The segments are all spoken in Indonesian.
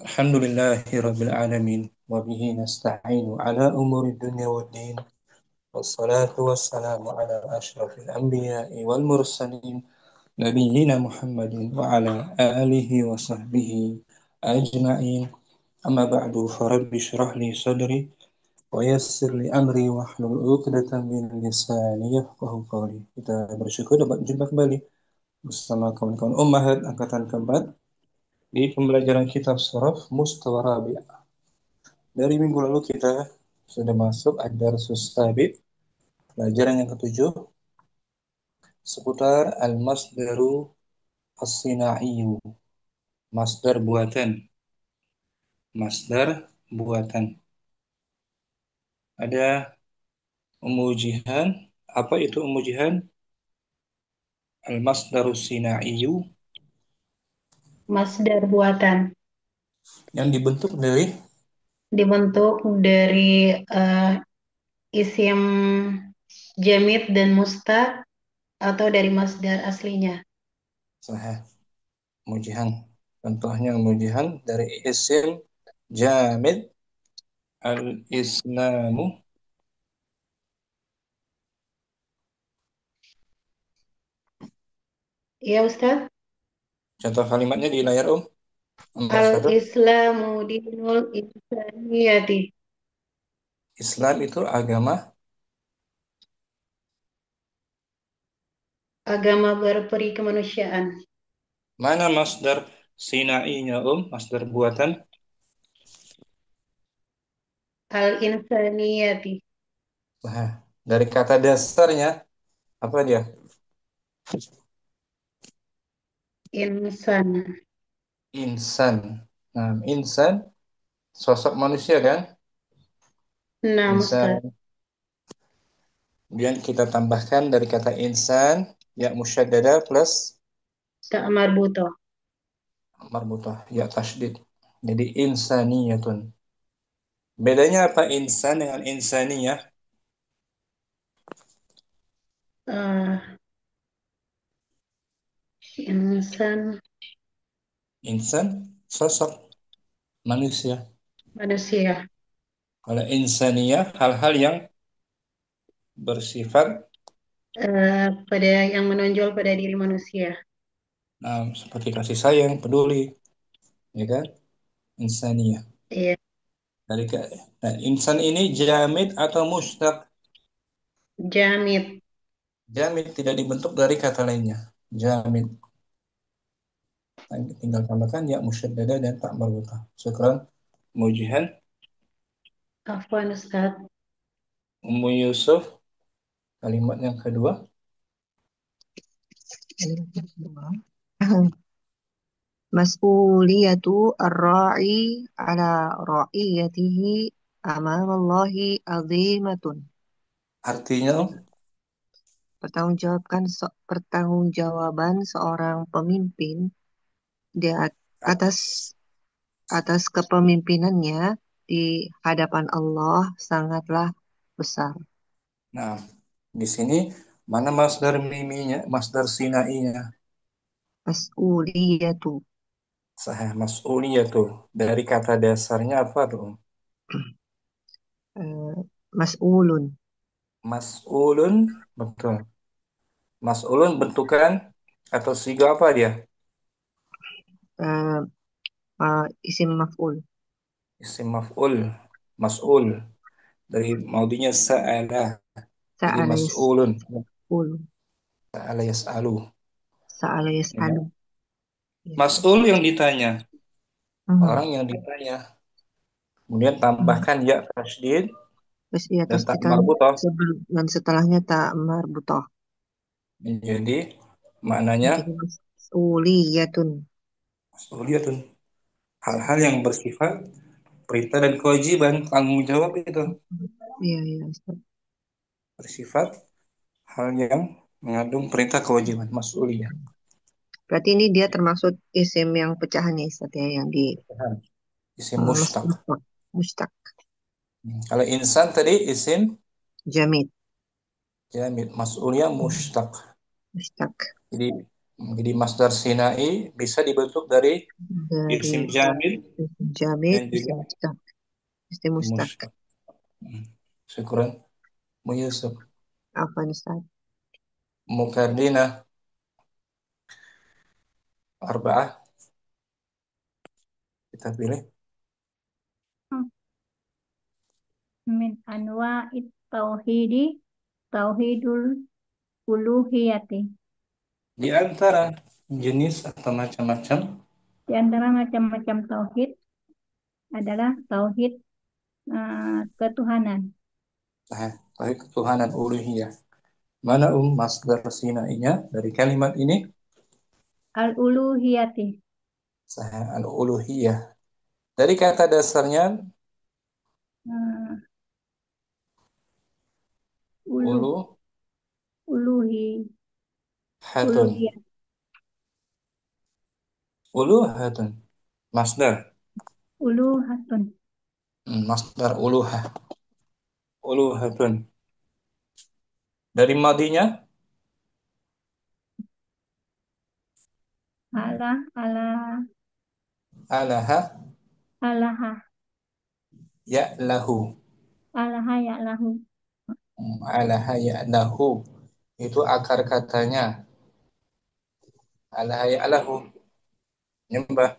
الحمد لله رب العالمين وبه نستعين على أمور الدنيا والدين والصلاة والسلام على أشرف الأنبياء والمرسلين نبينا محمد وعلى آله وصحبه أجمعين أما بعد فرب اشرح لي صدري ويسر لي أمري واحلل عقدة من لساني يفقه قولي. Kita bersyukur dapat berjumpa kembali bersama kawan-kawan Ummahat Angkatan keempat di pembelajaran kitab Shurah Mustawa Rabi'. Dari minggu lalu kita sudah masuk ad-darsus sabit, pelajaran yang ketujuh seputar al-masdaru as-sinaiyu, masdar buatan. Masdar buatan. Ada umujihan. Apa itu umujihan? Al-masdaru sinaiyu Masdar buatan yang dibentuk dari dibentuk dari isim jamid dan mustaq atau dari masdar aslinya. sahih umujihan. Contohnya umujihan dari isim jamid al-islamu. Iya Ustaz. Contoh kalimatnya di layar Ambasador. Al-Islamu dinul insaniyati. Islam itu agama. Agama berperi kemanusiaan. Mana masdar sinainya masdar buatan? Al-insaniyati. Nah, dari kata dasarnya apa dia? Insan. Insan. Nah, insan sosok manusia kan? Nah Ustaz. Insan. Kemudian kita tambahkan dari kata insan ya musyaddada plus Tak marbuto. marbutah ya tasydid. Jadi insaniyatun. Bedanya apa insan dengan insaniyah? Eh, insan Insan sosok manusia. manusia. Kalau insaniyah hal-hal yang bersifat Pada yang menonjol pada diri manusia. seperti kasih sayang, peduli, ya kan? Insaniyah. Iya, Dari nah, insan ini jamid atau mustaq? jamid. Jamid tidak dibentuk dari kata lainnya. Jamid. Nah, tinggal tambahkan ya musyaddada dan tak marbutah. Syukran. Mujihan. Afwan Ustaz. Ummu Yusuf. Kalimat yang kedua. Mas'uliyatu ar-ra'i ala ra'iyatihi amamallahi azimatun. Artinya, Pertanggungjawaban seorang pemimpin di atas atas kepemimpinannya di hadapan Allah sangatlah besar. nah, di sini mana masdar miminya, masdar sinainya? Mas'uliyatu Sahih mas'uliyatuh. Dari kata dasarnya apa tuh? eh, mas'ulun Mas'ulun, betul. Mas'ulun bentukan atau siga apa dia? eh, isim maf'ul Isim maf'ul, mas'ul. Dari maudinya sa'ala. Jadi sa'ala mas'ulun. yas'ulu Sa'ala yas'alu. sa'ala Ya kan? yas'alu. Ya. Mas'ul yang ditanya. Mhm. Orang yang ditanya. Kemudian Mhm. tambahkan ya tasydid Terus di dan atas tak kita marbutah. sebelum dan setelahnya tak marbutoh. Jadi maknanya Jadi mas'uliyatun. mas'uliyatun. Hal-hal yang bersifat perintah dan kewajiban, tanggung jawab itu. Iya, iya, Ustaz. Bersifat hal yang mengandung perintah kewajiban, mas'uliyah. Berarti ini dia termasuk isim yang pecahannya Ustaz ya, yang di Isim mushtaq. mustaq. Mustaq. Kalau insan tadi isim Jamid. jamid, mas'uliyah mushtaq. Mustaq. Jadi Jadi masdar sinai bisa dibentuk dari Dari isim jamil jamid dan bisa juga mustaq. Isti mustaq. mushtaq. Syukuran. Mu Yusuf. Afwan Ustaz. Mukardina arba'ah. Kita pilih. Min anwa'it tauhidi tauhidul uluhiyati. Di antara jenis atau macam-macam Di antara macam-macam tauhid adalah tauhid ketuhanan. tauhid ketuhanan uluhiyah. Mana masdar sinainya dari kalimat ini? Al-uluhiyati. Al-uluhiyah. Dari kata dasarnya Uh, ulu ulu uluhi hatun. uluhiyat. Ulu hatun. Masdar. Uluhatun. Masdar uluhah. Ulu hatun. Dari madinya Ala ala alaha alaha ya'lahu. alaha ya'lahu. Alaha ya'lahu. Itu akar katanya. Alaha ya'lahu. Nyembah.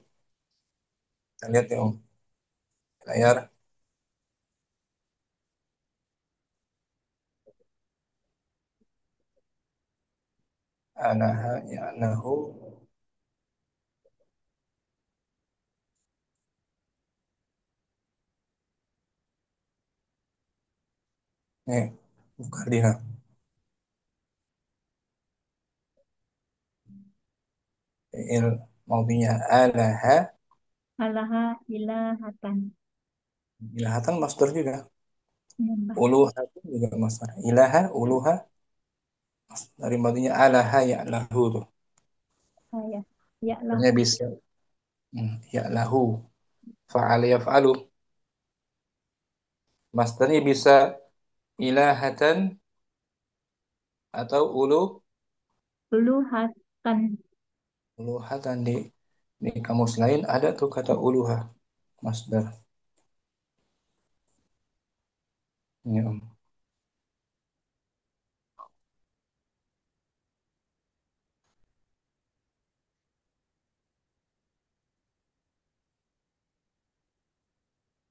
Kita lihat ya, layar. Alaha ya'lahu. Nih, buka dia. Fi'il maudinya alaha. Alaha ilahatan. Ilahatan masdar juga. Menyembah. Uluhatun juga masdar. Ilaha, uluha. Dari maudinya alaha ya'lahu tuh. Saya Artinya ya'lahu. bisa. Ya'lahu. Fa'ala yaf'alu. Masdarnya bisa ilahatan atau Uluhatan. uluhatan. Di kamus lain ada tuh kata uluha. Masdar. Ini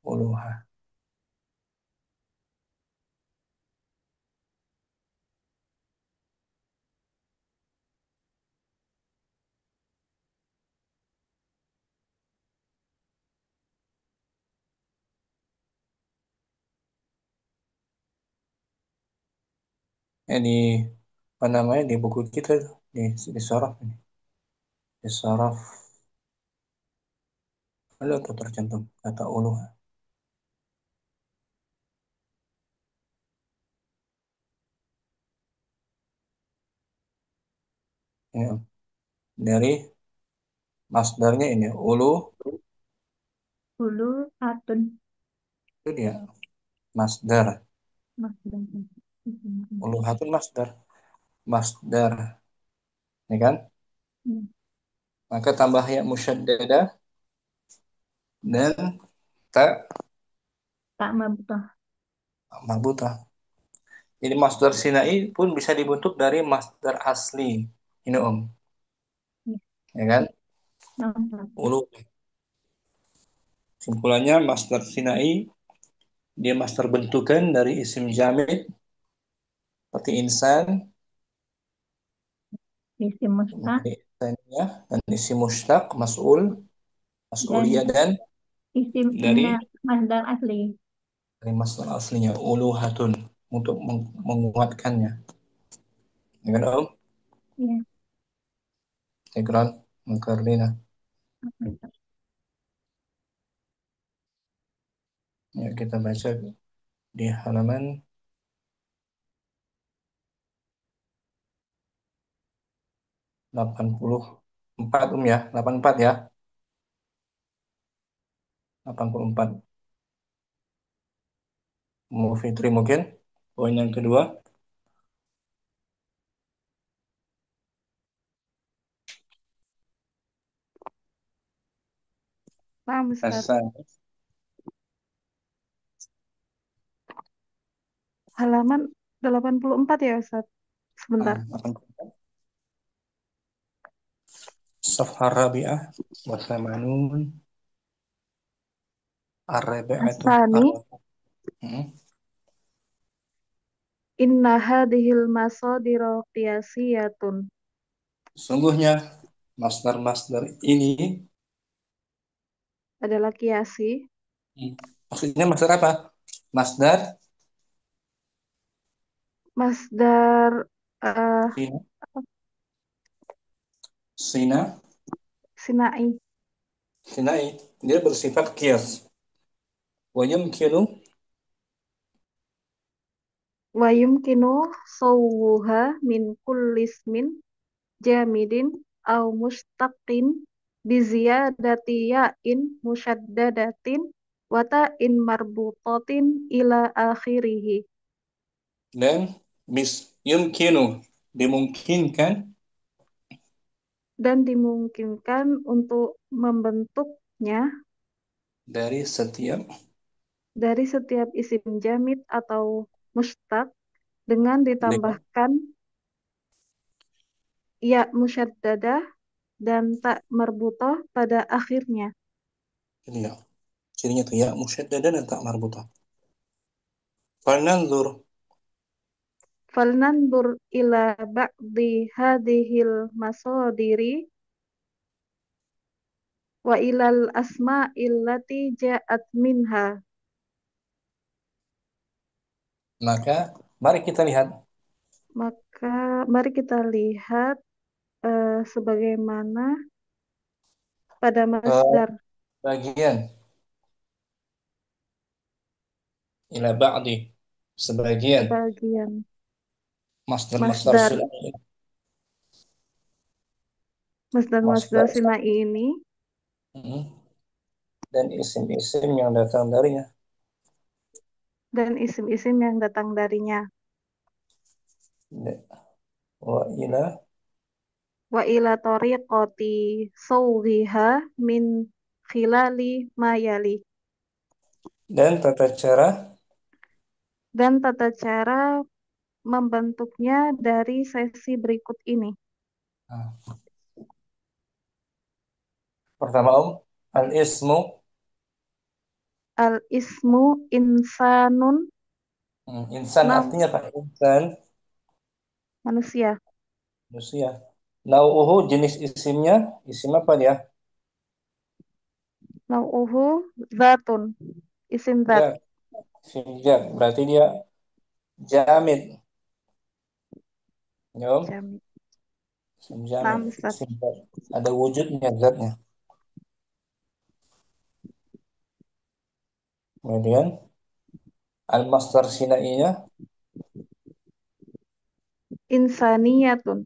uluha. Ini apa namanya di buku kita di saraf ini. Di saraf ada tuh tercantum kata uluha. Ini dari masdarnya ini Uluhatun. itu dia masdar. Maksudnya. Uluhatun masdar. Masdar, ya kan? Maka tambah ya musyaddadah dan tak Tak mabtah. marbutah. Jadi masdar sinai pun bisa dibentuk dari masdar asli. Ini ya kan? Nampak. Ulu. Simpulannya masdar sinai dia masdar bentukan dari isim jamid seperti insan, Isim mustaq dari insannya dan isim mushtaq, mas'ul, dan mas'uliyah dan isim dari masdar asli. masdar aslinya uluhatun untuk menguatkannya. Ya kan, Om? Ya. Ikran, mengkardina. Ya, kita baca di halaman 84 ya, 84 ya. 84. Mau Fitri mungkin. Poin yang kedua. Paham, Ustaz. Asani. Halaman 84 ya, Ustaz. Sebentar. Safhar Rabi'ah wa Thamanun Ar-Rabi'atu Asani, Hmm. inna hadhil masadira qiyasiyatun. Sungguhnya masdar-masdar ini Adalah kiasi. maksudnya masdar apa? Masdar Masdar Sina Sina Sinai. Sinai dia bersifat qiyas. Wa yumkinu Wa yumkinu sawwuha min kullismin jamidin au mustaqin bi ziyadati ya'in musyaddadatin wa ta'in marbutatin ila akhirih. dan yumkinu dimungkinkan Dan dimungkinkan untuk membentuknya dari setiap isim jamid atau mustaq dengan dengan ditambahkan ya musyaddadah dan tak marbutoh pada akhirnya. ini ya. Cirinya tuh ya musyaddadah dan tak marbutah. Falnanzur Falnandur ila ba'di hadhil masodiri wa ilal asma'il lati ja'at minha. maka mari kita lihat Maka mari kita lihat sebagaimana pada masdar bagian ila ba'di sebagian sebagian masdar-masdar masdar Sinai masdar masdar Sinai ini hmm, dan isim-isim yang datang darinya dan isim-isim yang datang darinya. wa ila Wa ila tariqati sawghiha min khilali mayali. Dan tata cara membentuknya dari sesi berikut ini. pertama al-ismu Al-ismu insanun, insan nam artinya apa? Insan manusia. manusia. Nau'uhu jenis isimnya isim apa dia? Nau'uhu zatun, isim zat. Ya, isim jad. Berarti dia jamid. Ya, Jamid. isim jamid. Nam zat. Isim jad. Ada wujudnya zatnya. Kemudian al-masdar sinainya Insaniyatun.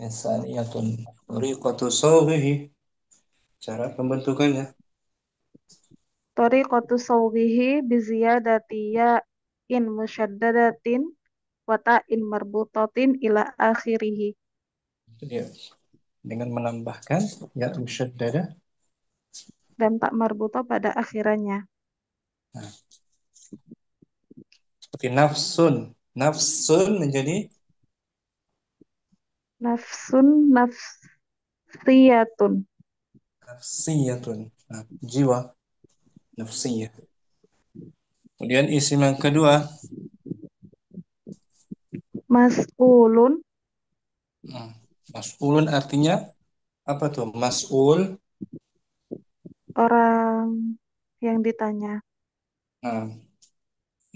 insaniyatun. Tariqatu sawbihi. Cara pembentukannya. Tariqatu sawbihi biziyadati ya'in musyaddadatin wa ta'in marbutatin ila akhirih. Itu dia. Dengan menambahkan ya musyaddadah Dan tak marbuto pada akhirannya. nah, seperti nafsun. Nafsun menjadi Nafsun nafsiyatun. nafsiyatun. Nah, jiwa nafsiyah. Kemudian isim yang kedua Mas'ulun, mas'ulun artinya apa tuh? Mas'ul. orang yang ditanya. Nah,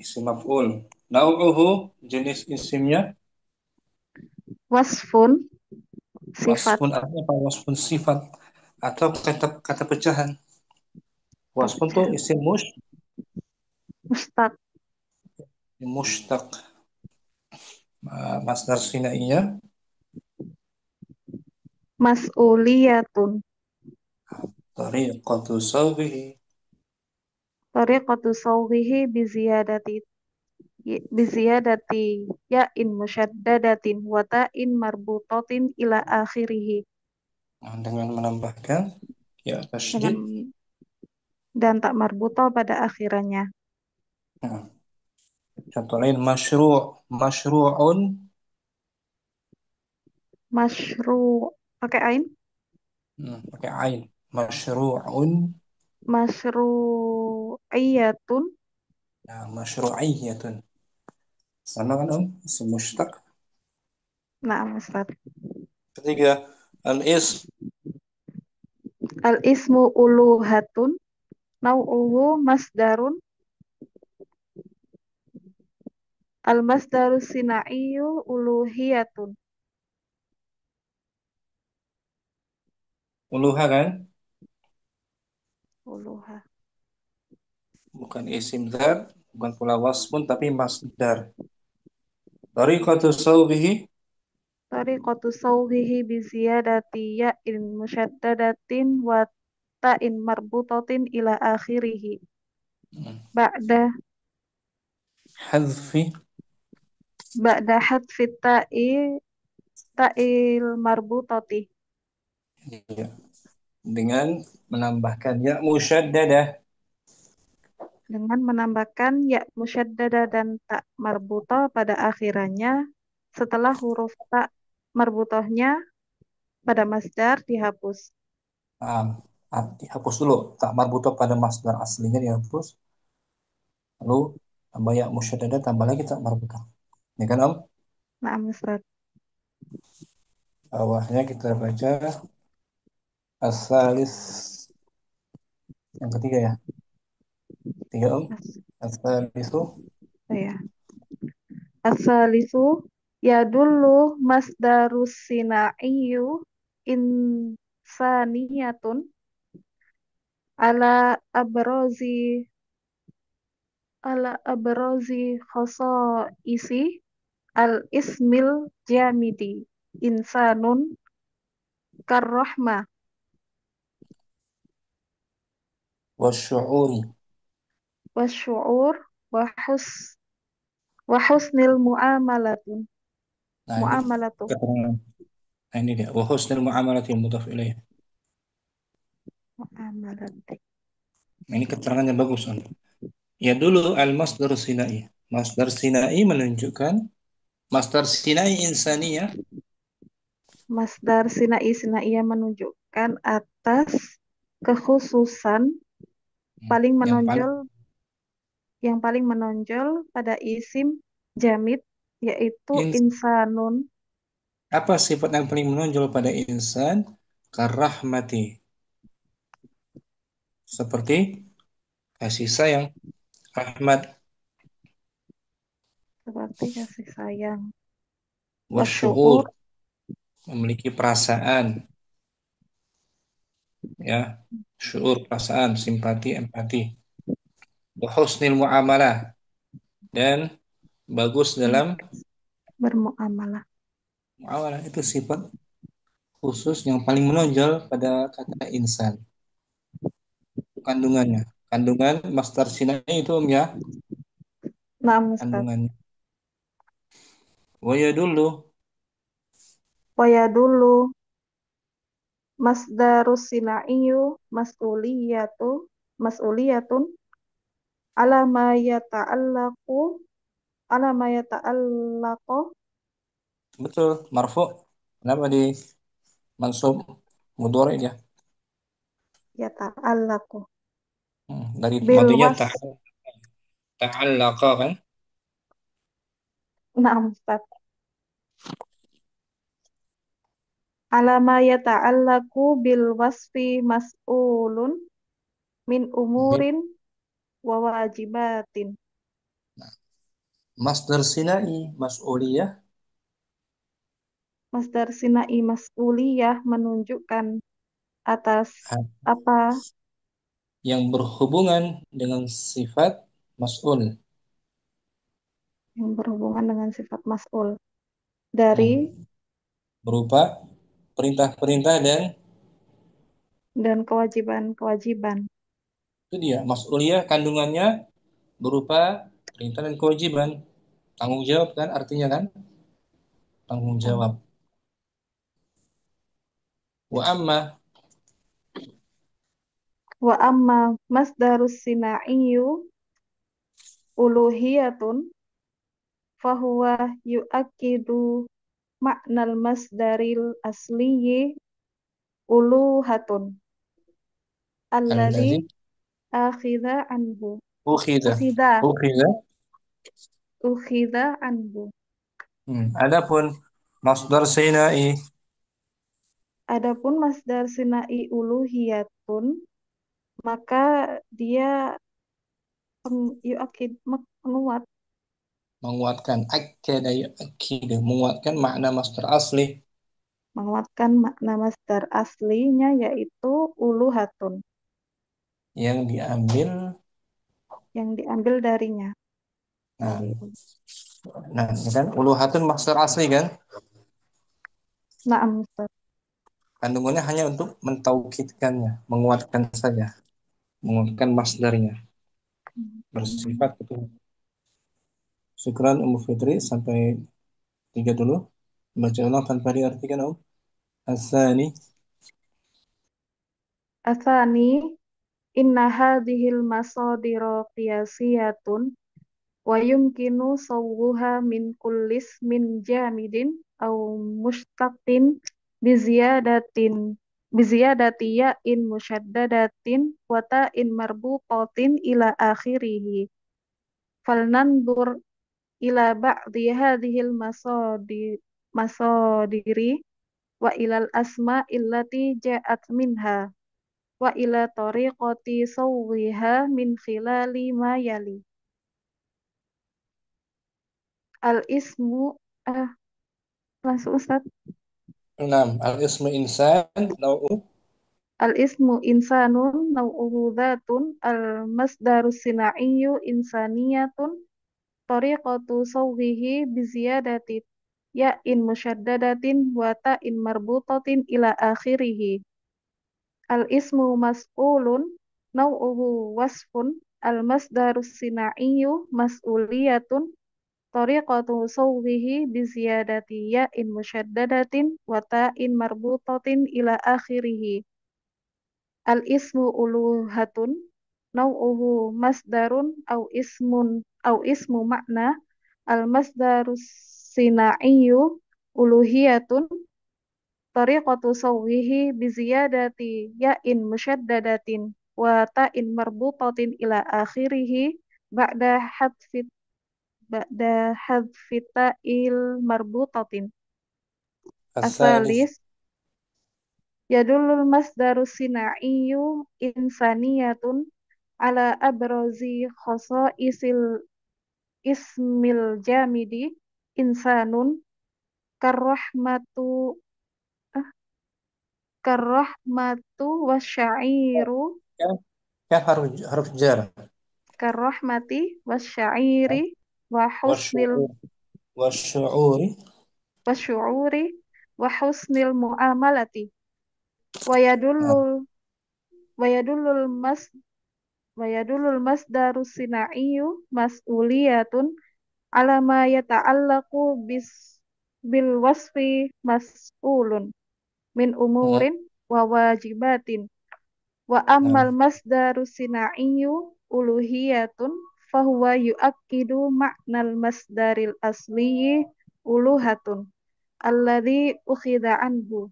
isim maf'ul. Nau'uhu jenis isimnya Wasfun, sifat. wasfun artinya apa? Wasfun sifat atau kata pecahan. Wasfun tuh Terpecah. isim Mustaq. mushtaq. Masdar sinainya Mas'uliyatun. tariqatu sawbihi. Tariqatu sawhihi biziyadati ya'in musyaddadatin wa ta'in marbutatin ila akhirih. Nah, dengan menambahkan ya Dengan tasydid dan tak marbutoh pada akhirannya. Nah, contoh lain masyru'un. Masyru' pakai ain. Pakai ain. Masyru'un. Masyru'iyatun. Nah, masyru'iyyatun. Sama kan Om? Isim mushtaq. Nah, Ustaz. Ketiga, al-ism. Al-ismu uluhatun. Nau'uhu masdarun. Al-masdaru sinaiyu uluhiyatun. Uluha kan? Uluha. Bukan isim dzat, bukan pula wasfun, tapi masdar. Tariqatu sawbihi. Tariqatu sawhihi biziyadati ya'in musyaddadatin wa ta'in marbutatin ila akhirihi. Ba'da Hadfi. ba'da hadfi ta'il marbutati. Ya. Dengan menambahkan ya musyaddadah. Dengan menambahkan ya musyaddada dan tak marbutoh pada akhirannya setelah huruf tak marbutohnya pada masdar dihapus. Dihapus dulu. Tak marbutoh pada masdar aslinya dihapus. Lalu tambah ya musyaddadah, tambah lagi tak marbutoh. Ya kan Om? Nah, Ustaz. Bawahnya kita baca asalis. Yang ketiga ya. Tiga Om. Asalisu. Ya. Asalisu ya dulu masdarus sinaiyu insaniyatun ala abrozi khoso isi al ismil jamidi insanun karrohma Wasyu'uri. wasyu'ur wa husnil muamalatun Nah ini muamalatu keterangan. Nah ini dia. Wa husnul muamalati mudhaf ilaih. muamalati. Nah, ini keterangannya bagus Om. Ya dulu al-masdar sinai. Masdar sinai menunjukkan masdar sinai insaniyah. Masdar sinai menunjukkan atas kekhususan paling Yang paling menonjol yang paling menonjol pada isim jamid yaitu ins- insanun apa sifat yang paling menonjol pada insan? Karahmati. Seperti kasih sayang, rahmat, seperti kasih sayang. wasyu'ur, Wasyu'ur memiliki perasaan, ya, syu'ur, perasaan, simpati, empati, wa husnil muamalah, dan bagus dalam bermuamalah. muamalah. Itu sifat khusus yang paling menonjol pada kata insan. Kandungannya, kandungan masdar sinai itu Om ya, Nah, Ustaz. kandungannya. Wa yadullu. Waya dulu masdarus sinaiyu mas'uliyatun ala ma yata'allaqu ala ma yata'allaqu Betul, marfu. Kenapa di mansub mudhari ya? yata'allaqu Dari bil madinya was. ta'allaqa kan? Nah, Ustaz. Ala ma yata'allaqu bil wasfi mas'ulun min Bi- umurin wa wajibatin. Masdar sinai mas'uliyah Masdar sinai mas'uliyah menunjukkan atas apa yang berhubungan dengan sifat mas'ul. yang berhubungan dengan sifat mas'ul Nah, dari berupa perintah-perintah dan kewajiban-kewajiban. itu dia mas'uliyah kandungannya berupa perintah dan kewajiban. Tanggung jawab kan artinya kan? Tanggung jawab. Wa amma Wa amma masdarus sinaiyu uluhiyatun fahuwa yu'akkidu ma'nal masdaril asliyi uluhatun alladhi Alladzi akhidha anhu. ukhidha. Ukhidha, Ukhidha. ukhidha anhu. Adapun masdar sinai Adapun masdar sinai uluhiyatun, maka dia menguat, menguatkan akkada yu'akkidu, menguatkan makna masdar asli menguatkan makna masdar aslinya yaitu uluhatun yang diambil. yang diambil darinya. Nah, Dari ini kan uluhatun masdar asli kan? Naam, Ustaz. Kandungannya hanya untuk mentaukidkannya, menguatkan saja, menguatkan masdarnya, bersifat itu. Syukran Ummu Fitri, sampai 3 dulu. Baca ulang tanpa diartikan, Om. Asani. Atsani, inna hadhil masadira qiyasiyatun wa yumkinu sawwuha min kullis min jamidin aw mushtaqin biziyadati ya'in musyaddadatin wa ta'in marbuqatin ila akhirih. Falnandur ila ba'di hadhil masadiri wa ilal asma illati ja'at minha wa ila tariqati sawwiha min khilali ma yali. Al ismu langsung Ustaz. 6. Al-ismu insan, nau'u. Al ismu insanun nau'uhu dzatun al masdaru sinaiyu insaniyatun tariqatu sawwihi biziyadati ya'in musyaddadatin wa ta'in marbutatin ila akhirih. Al ismu mas'ulun nau'uhu wasfun al masdaru sinaiyu mas'uliyatun tariqatu sawwihi biziyadati ya'in musyaddadatin wa ta'in marbutatin ila akhirih. Al ismu uluhatun nau'uhu masdarun au ismu makna al masdarus sinaiyu uluhiyatun tariqatu sawwihi biziyadati ya'in musyaddadatin wa ta'in marbutatin ila akhirih ba'da hadfit ba'da hadfita'il marbutatin. Asalis. Asalis yadullul masdarus sinaiyu insaniyatun ala abrazi khosaisil ismil jamidi insanun karrahmatu wasyairu Ya, haruf jar. karrahmati wasyairi wa husnil Wasyu'uri. wasyuuri wa husnil muamalati wa yadullul mas wa yadullul masdarus sinaiyu mas'uliyatun ala ma yata'allaqu bil wasfi mas'ulun min umurin wa wajibatin wa ammal masdaru sinaiyu uluhiyatun fahuwa yu'akkidu ma'nal masdaril asliyi uluhatun alladhi ukhidha anhu.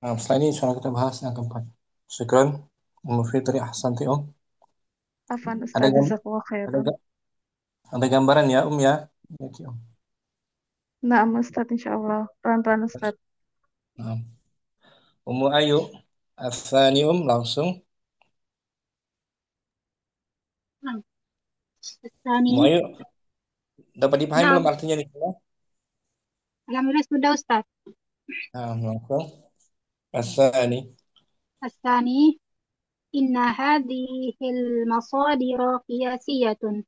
Nah, setelah ini insya Allah kita bahas yang keempat. Syukran Ummu Fitri, ahsanti, Om. Afan Ada Ustaz, gam- jazakallah ada, khairan. ga- ada gambaran ya, ya? Ya, Om. Naam Ustaz, insyaallah. Pelan-pelan Ustaz. Nah. Ummu Ayu, Atsani, langsung. Asani. Ummu Ayu, dapat dipahami Nah, belum artinya di sana? alhamdulillah sudah Ustaz. Nah, langsung. Atsani. Asani, inna hadhil masadira qiyasiyatun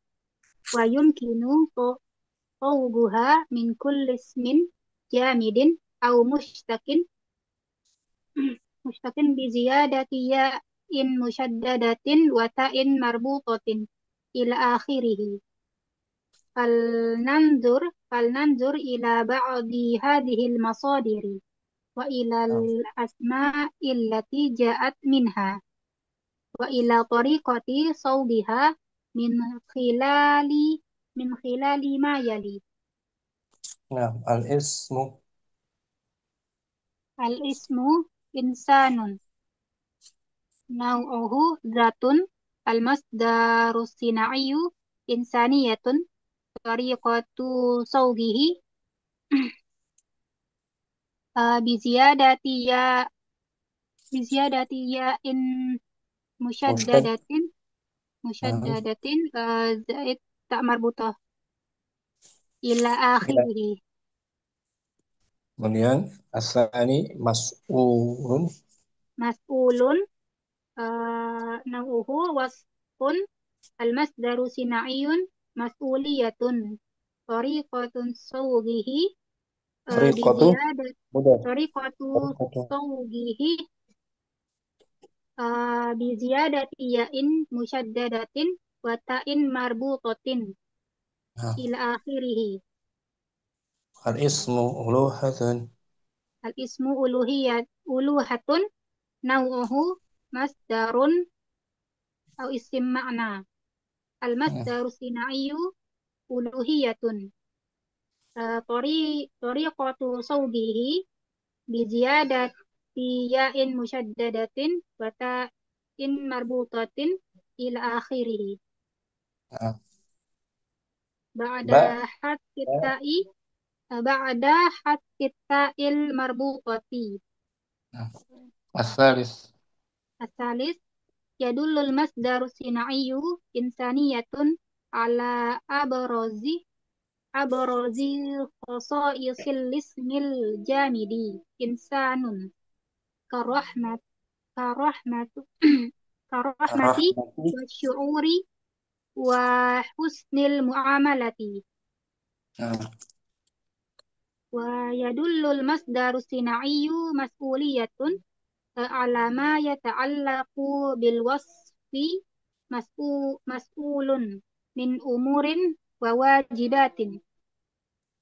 wa yumkinu tawguha min kulli ismin jamidin aw mushtaqin bi ziyadati ya'in musyaddadatin wa ta'in marbutatin ila akhirih. فلننظر إلى بعض هذه المصادر وإلى الأسماء التي جاءت منها wa ila tariqati sawbiha min khilali min khilali ma yali. Nah, al-ismu Al-ismu insanun nau'uhu zatun al-masdaru sinaiyu insaniyatun tariqatu sawbihi biziyadati ya biziyadati ya in mustad. musyaddadatin Nah, zaid tak marbutah ila ya. akhirih. Kemudian asani mas'ulun. Mas'ulun nau'uhu wasfun al-masdaru sinaiyun mas'uliyatun tariqatun sawbihi Tariqatu biziyadat mudah. tariqatu Tariqatu. sawbihi biziyadati ya'in musyaddadatin wa ta'in marbutatin Nah, ila akhirih. al-ismu uluhatun. Al-ismu uluhatun nau'uhu masdarun au isim ma'na. Nah, Al-masdaru sinaiyu uluhiyatun. Tariqatu sawbihi biziyadati ya'in musyaddadatin wa ta'in marbutatin ila akhirih. nah. Ba'da Ba, hatkit ta'i ba'da hatkit ta'il marbutati. nah. Asalis. Asalis yadullul masdaru sinaiyu insaniyatun ala abrozi khosaisil ismil jamidi insanun karahmat karahmatu karahmati Ar-rahmati. wa syu'uri wa husnil muamalati. Nah, Wa yadullul masdaru sinaiyu mas'uliyatun ala ma yata'allaqu bil wasfi mas'ulun min umurin wa wajibatin.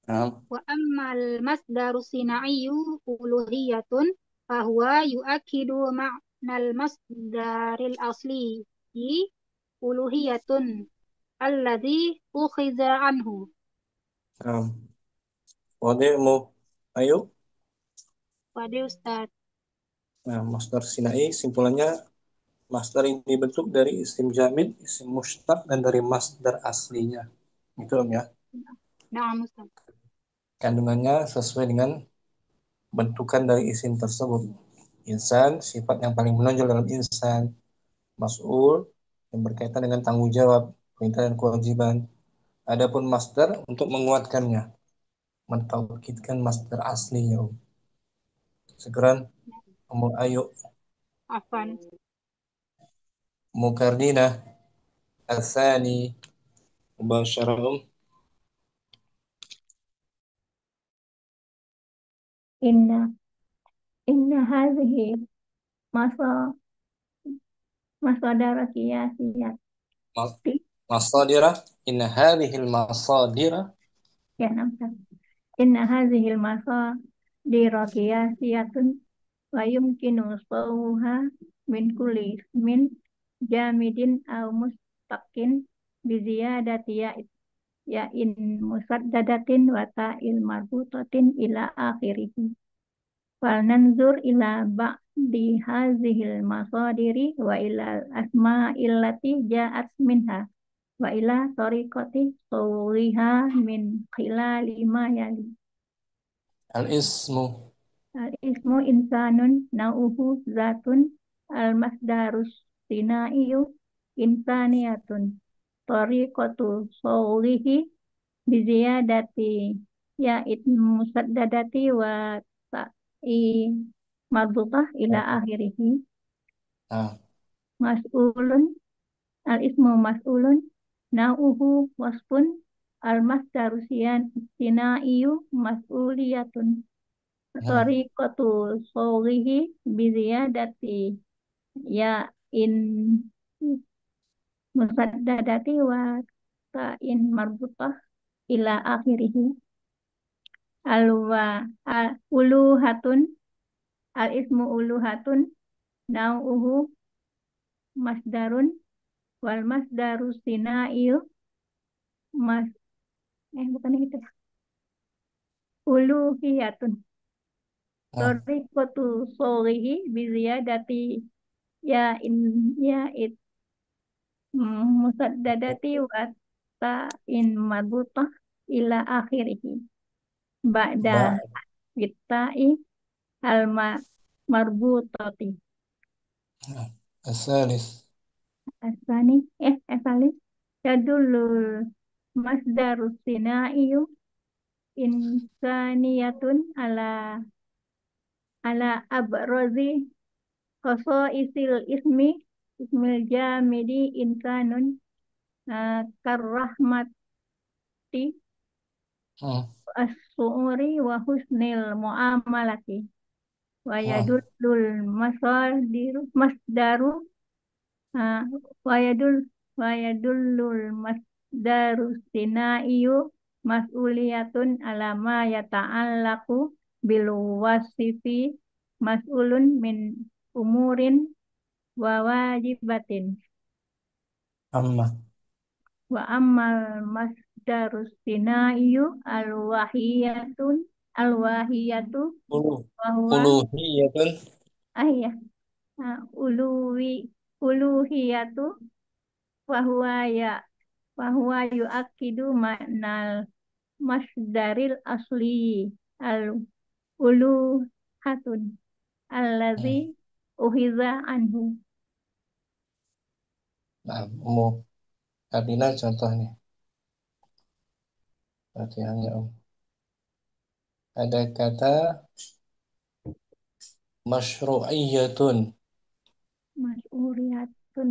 nah. Wa ammal masdaru sinaiyu uluhiyatun fahuwa yu'akidu ma'nal masdaril asli uluhiyatun alladhi ukhiza anhu. Nah. Wadi'mu. Ayo. Pada Ustaz. Nah, masdar sinai simpulannya masdar ini dibentuk dari isim jamid, isim mushtaq dan dari masdar aslinya. Itu Om ya. Naam Ustaz. Kandungannya sesuai dengan bentukan dari isim tersebut. Insan, sifat yang paling menonjol dalam insan. Mas'ul, yang berkaitan dengan tanggung jawab, perintah dan kewajiban. Adapun masdar untuk menguatkannya, mentaukidkan masdar aslinya. Sekarang Ayu Afwan. Mukardina Asani Mubasyarahum. Inna inna hadhihi masa masadara qiyasiyat. Masadira. Inna hadhil masadira. Ya, nampak. Inna hadhil masadira qiyasiyatun wa yumkinu sawha min kulli ismin jamidin aw mustaqin bi ziyadati ya in musaddadatin wa ta'il marbutatin ila akhirih. Fal nanzur ila ba'di hazihil masadiri wa ila asma'il lati ja'at minha wa ila tariqati sawriha min khilali ma yali. Al-ismu. Al-ismu insanun nau'uhu zatun al-masdarus sinaiyu insaniyatun tariqatu sawrihi biziyadati ya'id musaddadati wa ta'i marbutah ila akhirihi. Nah, Mas'ulun al-ismu mas'ulun nau'uhu wasfun al-masdaru sinaiyu mas'uliyatun tariqatu sawrihi biziyadati ya in musaddadati wa ta'in marbutah ila akhirihi. Uluhatun al ismu uluhatun nau'uhu masdarun wal masdaru sinaiyu mas bukan itu. Uluhiyatun. Nah, Tariqatu sorihi biziyadati ya in ya it musaddadati wa in marbutah ila akhirih. Ba'da ba bitta'i al marbutati. asalis Asani asali yadulul masdarus sinaiyu insaniyatun ala abrazi isil ismil jamidi insanun karrahmati hmm, as-su'uri wa husnil muamalati wa hmm, yadullul masdaru ah, wa yadullul masdaru sinaiyu mas'uliyatun ala ma yata'allaqu bil wasifi mas'ulun min umurin wa wajibatin amma wa ammal masdarus sinaiyu alwahiyatu ulu wa huwa uluhiyatun ya uluhiyatu wa huwa yuakidu maknal masdaril asli al uluhatun allazi hmm. uhiza anhu. Nah, mau Abina contohnya latihannya ada kata masyru'iyatun Mas'uriyatun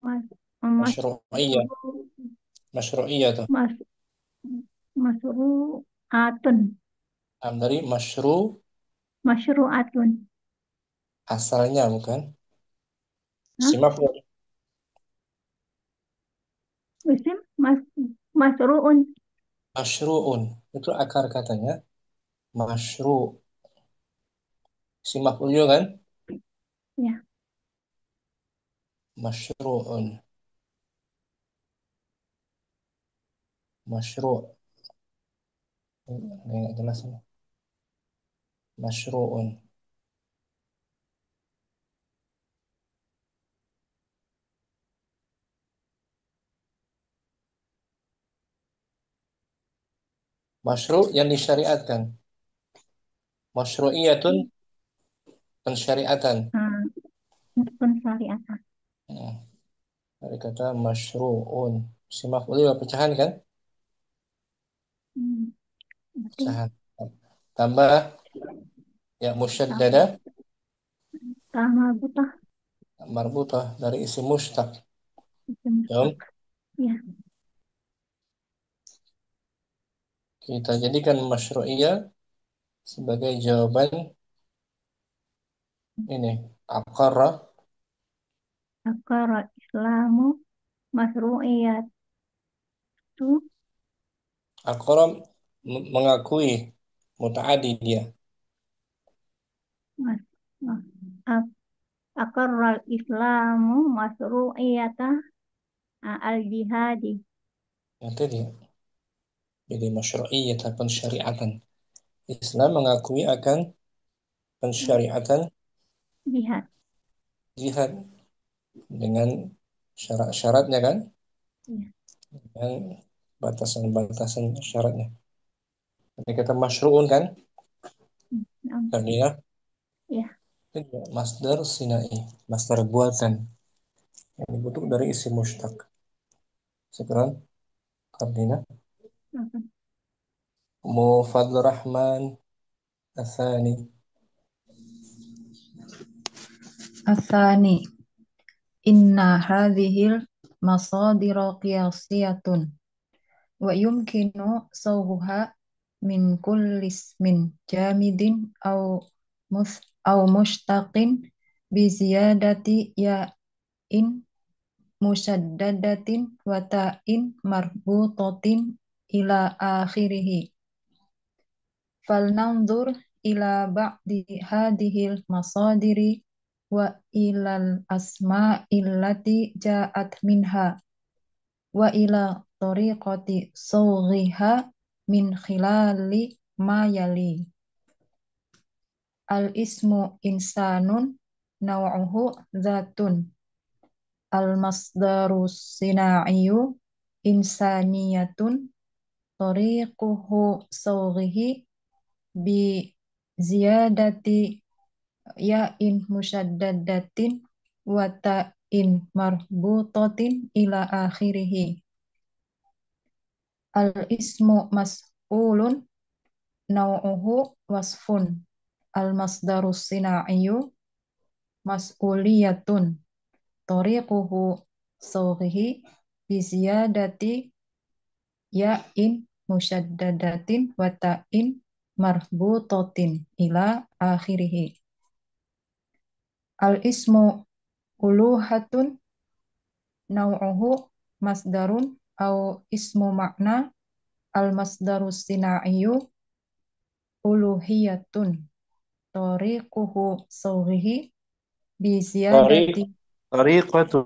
mas masyru'iyah masru masyru'iyatun mas masru'atun dari masyru masyru'atun. asalnya bukan Hah? simak Isim masru'un. masyru'un itu akar katanya masyru' simak dulu kan Ya, masyru'un masyru' ini nggak jelas ini masyru'un masyru' yang disyariatkan masyru'iyatun pensyariatan. pensyariatan. Hmm. Dari kata masyru'un simak dulu pecahan kan Oke. pecahan tambah ya musyaddada Tama butah marbutah dari isi mustaq. isim Jom, mustaq. Ya, kita jadikan masyru'iyah sebagai jawaban ini aqarra akara Islamu masru'iyatu aqarra mengakui mutaadi dia mas ak- akara Islamu masru'iyata al jihadi itu dia jadi masyru'iyah pensyariatan Islam mengakui akan pensyariatan jihad. jihad dengan syarat-syaratnya kan Ya. dan batasan-batasan syaratnya. Ini kata masyru'un kan Nah, artinya ya, itu masdar sinai masdar buatan yang dibentuk dari isi mushtaq. Sekarang artinya apa? Mufadl Rahman Asani الثاني إن هذه المصادر قياسية ويمكن صوغها من كل اسم جامد أو مشتق بزيادة ياء مشددة وتاء مربوطة إلى آخره فلننظر إلى بعض هذه المصادر wa ilal asma'illati ja'at minha wa ila tariqati sawghiha min khilali ma yali. Al ismu insanun naw'uhu zatun. Al masdaru sinaiyu insaniyatun tariquhu sawghihi bi ziyadati ya'in musyaddadatin wa ta'in marbutatin ila akhirih. Al ismu mas'ulun naw'uhu wasfun. Al masdaru sinaiyu mas'uliyatun tariquhu sawghihi bi ziyadati ya'in musyaddadatin wa ta'in marbutatin ila akhirih. Al ismu uluhatun naw'uhu masdarun au ismu makna. Al masdaru sinaiyu uluhiyatun tariquhu sawghihi bi ziyadati Tariqatu.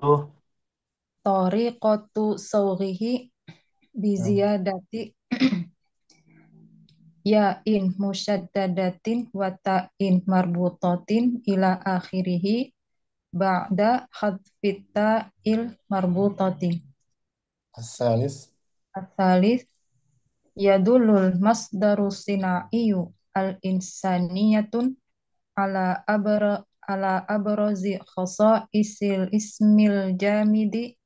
tariqatu sawghihi bi ziyadati ya'in musyaddadatin wa ta'in marbutatin ila akhirih ba'da hadfit ta'il marbutatin. As-salis. As-salis yadulul masdaru sinaiyu al-insaniyatun ala abrazi khasaisil ismil jamidi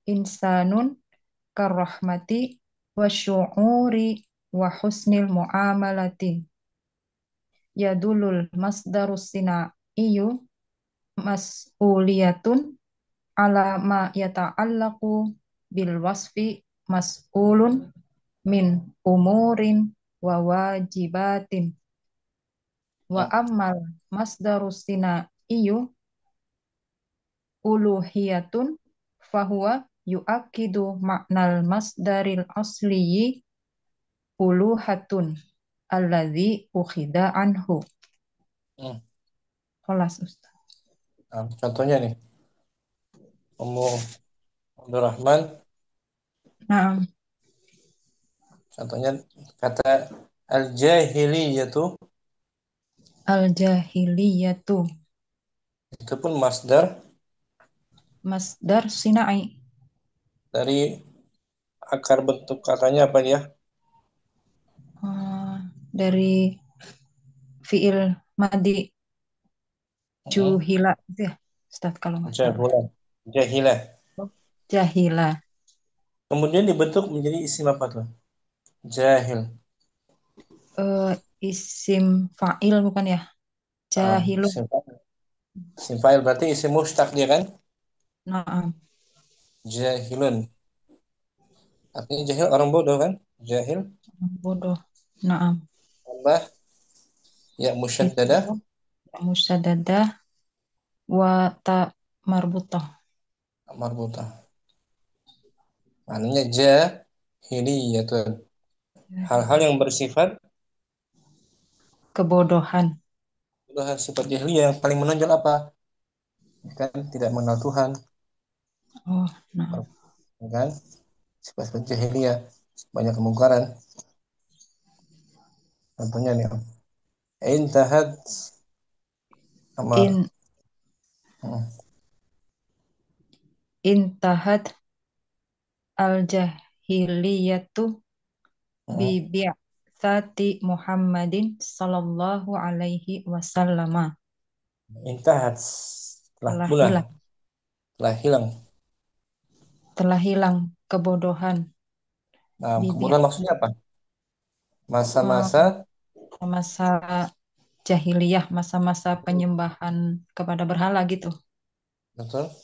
insanun karrahmati wa syu'uri wa husnil muamalati. Yadulul masdaru sinaiyu mas'uliyatun ala ma yata'allaqu bil wasfi mas'ulun min umurin wa wajibatin. Wa ammal masdaru sinaiyu uluhiyatun fahuwa yu'akidu maknal masdaril asliyi uluhatun alladzi ukhida anhu. Kelas Ustaz. Contohnya nih, Ummu Abdurrahman. Nah, Contohnya kata al-jahiliyatu. al-jahiliyatu Itu pun masdar sinai. dari akar bentuk katanya apa ya? Dari fiil madi juhila itu ya Ustaz kalau nggak salah. Jahilah. Jahila. Kemudian dibentuk menjadi isim apa tuh? Jahil. Isim fa'il bukan ya? Jahilun. Isim fa'il berarti isim mustaq dia kan? Naam. Jahilun. Artinya jahil orang bodoh kan? Jahil. Bodoh. Naam. Tambah ya musyaddadah. Musyaddadah wa ta marbutah. Marbutah. Maknanya jahiliyatun. Hal-hal yang bersifat kebodohan. Sifat jahiliyah yang paling menonjol apa? Kan tidak mengenal Tuhan. Oh, nah. Kan? Sifat-sifat jahiliyah banyak kemungkaran. Contohnya nih, intahat amar. Intahat al-jahiliyatu bi bi'tsati Muhammadin sallallahu alaihi wasallam. Intahat telah hilang. Telah hilang kebodohan. Nah, kebodohan maksudnya apa? Masa-masa jahiliyah, masa-masa penyembahan kepada berhala gitu. Betul.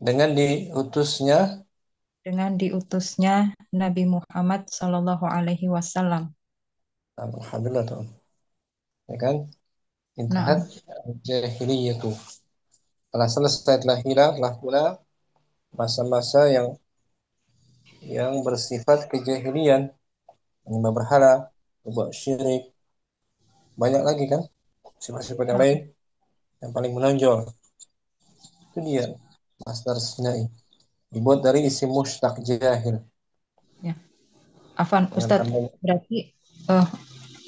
Dengan diutusnya Nabi Muhammad sallallahu alaihi wasallam. Alhamdulillah tuh. Ya kan? Intahat jahiliyah tuh. Telah selesai, telah hilang, telah punah masa-masa yang bersifat kejahilian, menyembah berhala, berbuat syirik. Banyak lagi kan sifat-sifat yang lain yang paling menonjol. Itu dia masdar sinai. Dibuat dari isim mushtaq jahil. Ya. Afan, Dengan Ustadz, tambah berarti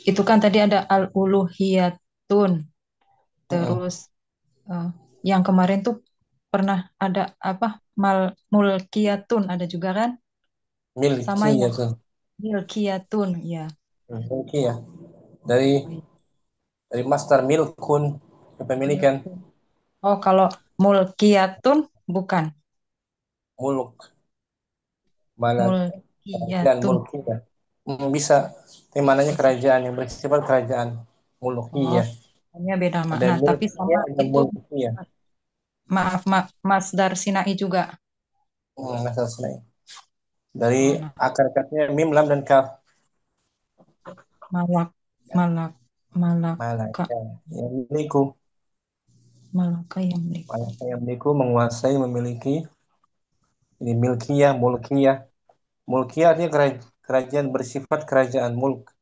itu kan tadi ada al-uluhiyatun. Terus yang kemarin tuh pernah ada apa? Mulkiyatun ada juga kan? Sama milki ya yang tuh. milkiyatun, ya. Milki ya. Dari Oh, iya. masdar milkun, kepemilikan. Milkun. Oh, kalau mulkiyatun bukan. Muluk, malak, kerajaan Mulkiyatun. mulkiyah. Bisa. Temananya kerajaan yang bersifat kerajaan. Oh, Mulkiyah. hanya beda Ada makna. Tapi sama mulkiyah, ada itu, mulkiyah. maaf, Masdar Sinai juga. Masdar sinai. Dari Oh, nah, akar katanya mim, lam, dan kaf. malak, malak, malaka, Malaka yang memiliku. malaka yang milik. Malaka yang memiliku, menguasai, memiliki. Ini milkiyah, mulkiyah. Mulkiyah artinya kerajaan bersifat kerajaan mulk.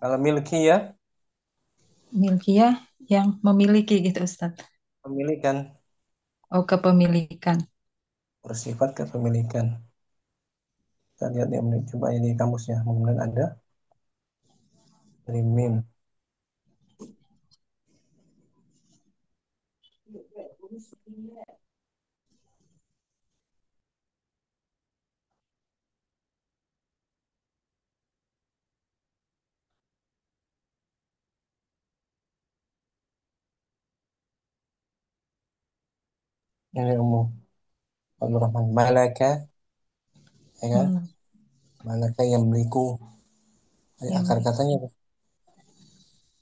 Kalau milkiyah, Milkiyah yang memiliki gitu Ustadz. pemilikan, Oh, kepemilikan. bersifat kepemilikan. Kita lihat ya, coba ini kamusnya, mungkin ada dari mim. Ini umum. Abdul Rahman, malaka, ya kan? Malak, Malaka yang memiliku. yang Akar milik. katanya apa? Ada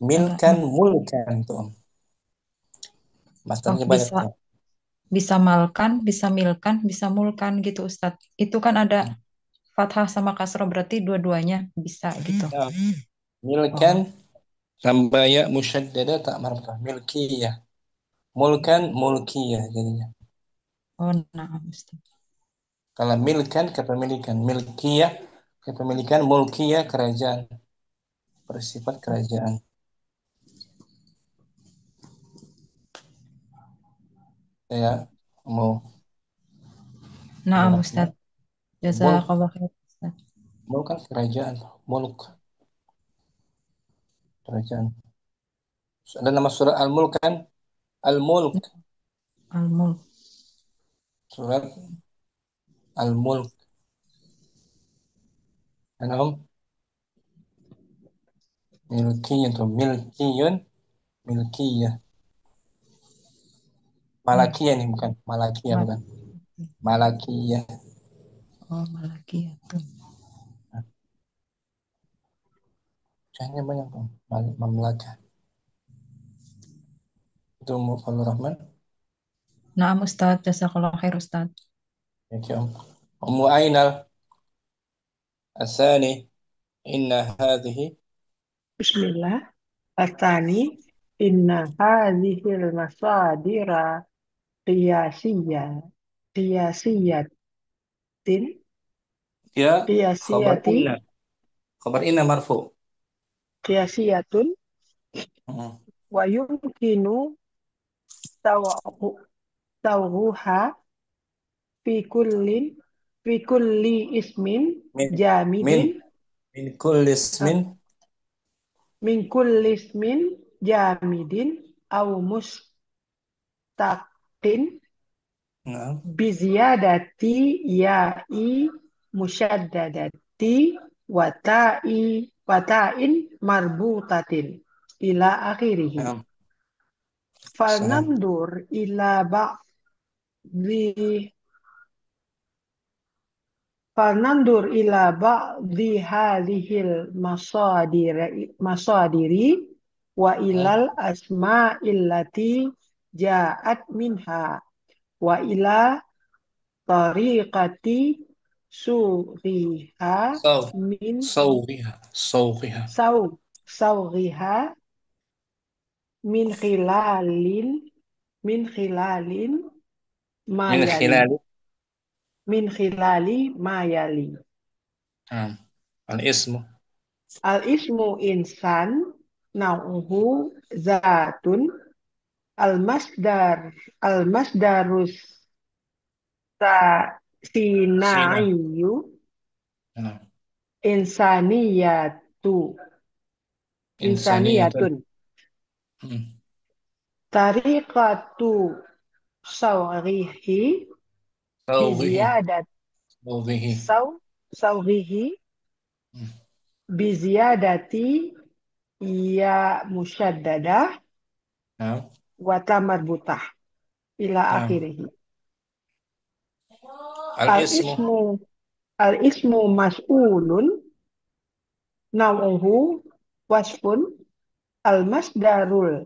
Milkan, mulkan tuh. oh, Masternya banyak bisa tuh. bisa malkan, bisa milkan, bisa mulkan gitu Ustadz. Itu kan ada fathah sama kasroh berarti dua-duanya bisa gitu. Ya, milkan, Oh, tambah ya musyaddada tak marfah. Milkiyah. Mulkan, mulkiyah jadinya. oh, nah Ustadz. Kalau milkan, kepemilikan. Milkiyah, kepemilikan. Mulkiyah, kerajaan. Bersifat kerajaan. Saya mau Nah Rahman. Ustadz. Mulk, Jazakallah khair Ustadz. mulk kan kerajaan. Mulk, kerajaan. Ada nama surat Al-Mulk kan? Al-Mulk. Al-Mulk. Surat Al-Mulk. Anam milkiyah tuh. Milkiyun, milkiyah. Ya. Malakiyah nih bukan. Malakiyah Mal- bukan. Malakiyah. oh, Malakiyatun. Kayaknya banyak tuh. Mamlakah. Itu Mufalur Rahman. Nah Ustadz. Jazakallah khair Ustadz. Ya, Om. Ummu Ainal Asani. Inna hadhihi. Bismillah. Atani inna hadhil masadira qiyasiyah qiyasiyatin Ya, khabar qiyasiyati inna. Khabar inna marfu. qiyasiyatun Hmm. wa yumkinu tawaqu tawruha fi kullin fi kulli ismin Min, min, jamidin min kulli ismin. min kulli ismin jamidin aw mustaqin Nah, biziyadati ya'i musyaddadati wata'in marbutatin ila akhirih. nah. Sahih. Falnamdur ila ba'dhi falnamdur ila ba'dhi hadhil masadiri wa Nah, ilal asma'illati ja'at minha wa ila tariqati sughiha saw. min Sawriha. Sawriha. saw sawghiha min khilalin min khilalin Min mayali khilali. min khilali mayali Nah, al-ismu. al ismu insan nauhu zatun Al-masdar. Al-masdarus Sina. sinaiyu Nah, insaniyatu. insaniyatun. Insaniyatun. Hmm. Tariqatu sawrihi Sawbihi. biziyadat Sawbihi. sawrihi Hmm. biziyadati ya musyaddadah Nah, wa tamarbutah ila nah. akhirih. Al-ismu. Al-ismu mas'ulun naw'uhu wasfun al-masdarus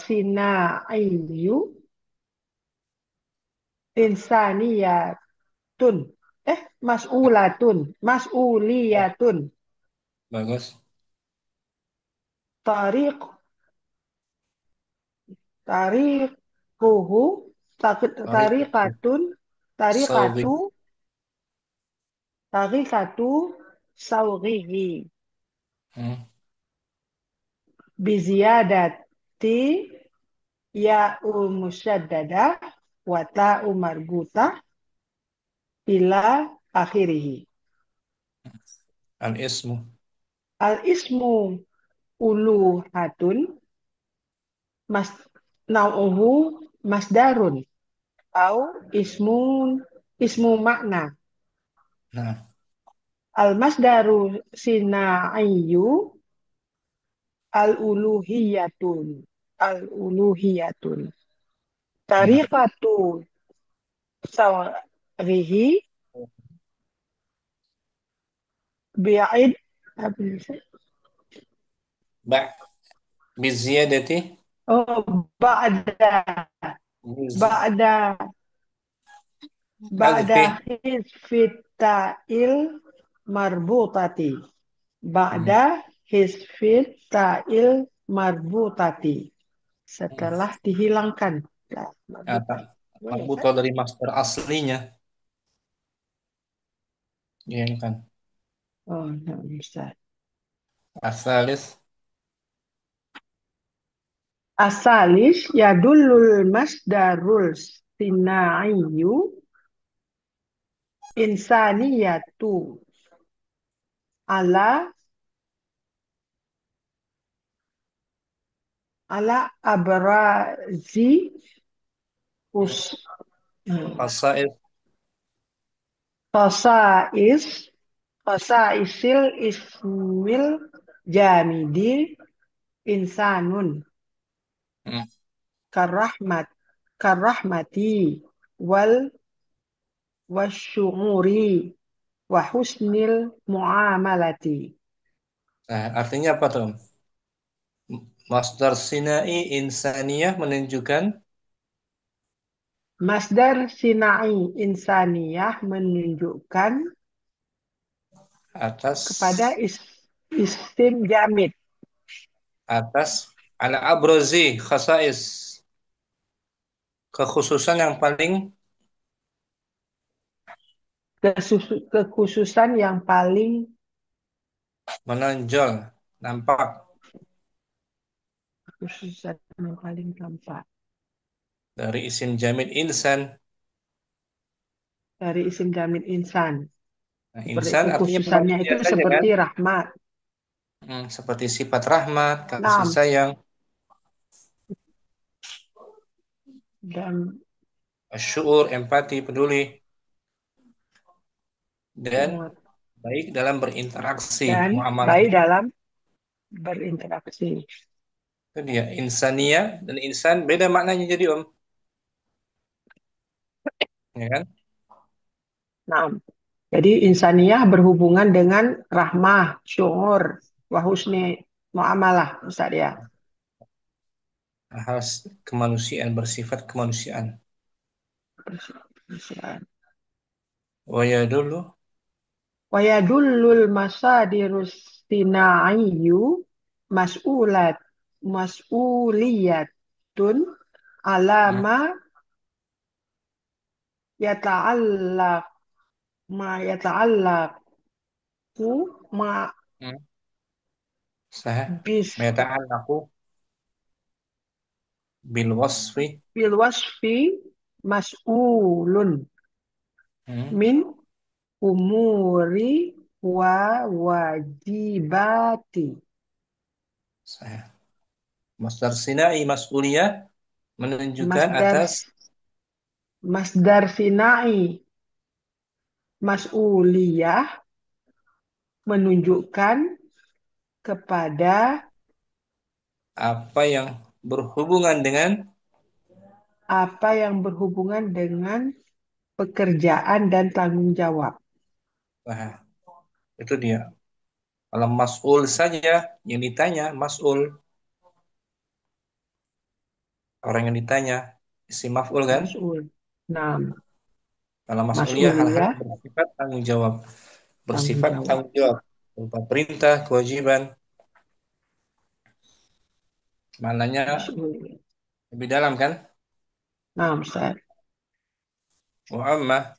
sinaiyu insaniyatun mas'uliyatun Bagus. tariq tariquhu Tariqatu. tariqatun Sawbi. tariqatu tariqatu sawrihi Hmm. biziyadati ya'u musyaddadah wa ta'u marbutah ila akhirih. Al-ismu. Al-ismu uluhatun mas nau'uhu masdarun au ismu makna. Nah, Al-masdaru sinaiyu al-uluhiyatun. nah. Tariqatu sawrihi bi'id Ba. Biziyadati. oh ba'da Biz. ba'da ba'da Hadfi. hizfit ta'il marbutati. Hmm. Ba'da hizfit ta'il marbutati. Hmm. Setelah dihilangkan. Ya, Apa? marbutah. Boleh kan? Marbutah dari master aslinya. Iya kan. Oh, nggak bisa. Asalis. Asalis yadullul masdarul sinaiyu insaniyatu ala abrazi us Fasail. khasais khasaisil ismil jamidi insanun Hmm. karahmat karahmati wal wasyuuri wa husnil muamalati. Nah, artinya apa tuh? Masdar sinai insaniyah menunjukkan Masdar sinai insaniyah menunjukkan atas kepada isim jamid atas ala abrozi khasais, kekhususan yang paling kekhususan yang paling menonjol, nampak kekhususan yang paling tampak dari isim jamid insan. dari isim jamid insan. Nah, Seperti insan artinya kekhususannya manusia itu saja kan? seperti rahmat. Seperti sifat rahmat, kasih Nam sayang, dan syukur, empati, peduli, dan syukur baik dalam berinteraksi, dan muamalah. baik dalam berinteraksi. Itu dia, insania dan insan beda maknanya jadi Om. Ya kan? Nah, jadi insaniyah berhubungan dengan rahmah, syukur, wahusni muamalah, Ustaz ya. Hal kemanusiaan, bersifat kemanusiaan. Wa yadullu. Wa yadullul masadirus sinaiyu mas'uliyatun Hmm. alama yata'allaq ma yata'allaqu ma Hmm. Sah. bis Meta'allaqu. bil wasfi. Bil wasfi mas'ulun min umuri wa wajibati. Saya. Masdar sinai mas'uliyah menunjukkan Masdar atas masdar sinai mas'uliyah menunjukkan kepada apa yang berhubungan dengan apa yang berhubungan dengan pekerjaan dan tanggung jawab. nah, itu dia. Kalau mas'ul saja yang ditanya mas'ul, orang yang ditanya isim maf'ul kan? Mas'ul. Nah, Kalau mas'uliyah hal-hal mas'uliyah yang bersifat tanggung jawab, tanggung bersifat jawab. tanggung jawab berupa perintah, kewajiban, maknanya Mas'uliyah. lebih dalam kan? Nah, Ustaz. Wa amma